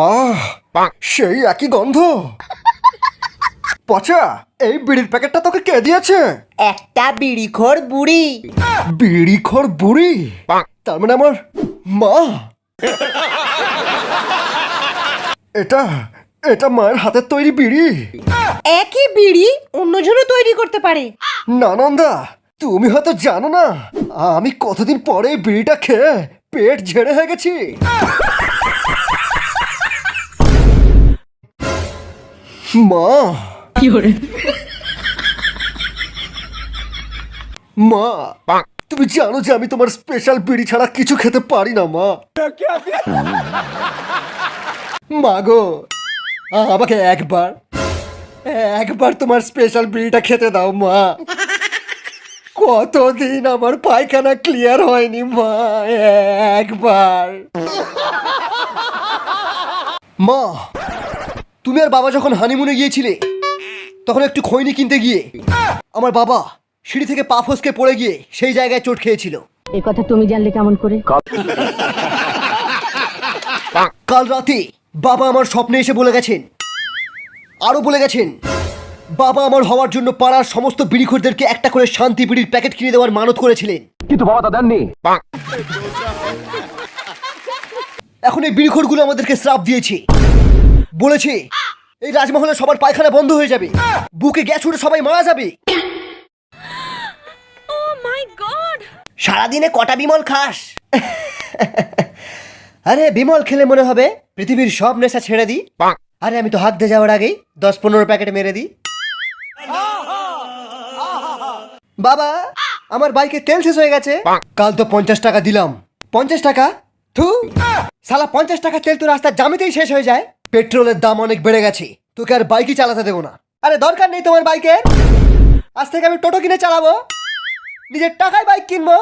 আহ, সেই একই গন্ধ। পচা, এই বিড়ির প্যাকেটটা তোকে কে দিয়েছে? একটা বিড়িখোর বুড়ি। বিড়িখোর বুড়ি? তার মানে আমার মা। এটা এটা মায়ের হাতের তৈরি বিড়ি। একই বিড়ি অন্যজনও তৈরি করতে পারে। নানন্দা, তুমি হয়তো জানো না, আমি কতদিন পরে এই বিড়িটা খেয়ে পেট ঝেড়ে হয়ে গেছি। মা, মা, তুমি জানো যে আমি তোমার স্পেশাল বিড়ি ছাড়া কিছু খেতে পারি না মা। মা গো, আমাকে একবার একবার তোমার স্পেশাল বিড়িটা খেতে দাও মা। কতদিন আমার পায়খানা ক্লিয়ার হয়নি মা, একবার। মা, তুমি আর বাবা যখন হানিমুনে গিয়েছিলে তখন একটু খৈনি কিনতে গিয়ে আমার বাবা সিঁড়ি থেকে পা ফসকে পড়ে গিয়ে সেই জায়গায় চোট খেয়েছিল। এ কথা তুমি জানলে কেমন করে? কাল রাতে বাবা আমার স্বপ্নে এসে বলে গেছেন, আরো বলে গেছেন বাবা আমার হওয়ার জন্য পাড়ার সমস্ত বিড়িখোরদেরকে একটা করে শান্তি বিড়ির প্যাকেট কিনে দেওয়ার মানত করেছিলেন, কিন্তু বাবা তা দেননি। এখন এই বিড়িখোরগুলো আমাদেরকে শ্রাপ দিয়েছে, বলেছে এই রাজমহলে সবার পায়খানা বন্ধ হয়ে যাবে, বুকে গ্যাস উঠে সবাই মারা যাবে। সারাদিনে কটা বিমল খাস? আরে বিমল খেলে মনে হবে পৃথিবীর সব নেশা ছেড়ে দিই। আরে আমি তো হাত দিয়ে যাওয়ার আগেই 10-15 প্যাকেট মেরে দিই। বাবা, আমার বাইকে তেল শেষ হয়ে গেছে। কাল তো 50 টাকা দিলাম। 50 টাকা? থু, শালা 50 টাকা তেল তো রাস্তার জামিতেই শেষ হয়ে যায়। পেট্রোলের দাম অনেক বেড়ে গেছে, তোকে আর বাইকই চালাতে দেবো না। আরে দরকার নেই তোমার বাইকের, আজ থেকে আমি টোটো কিনে চালাবো, নিজের টাকায় বাইক কিনবো।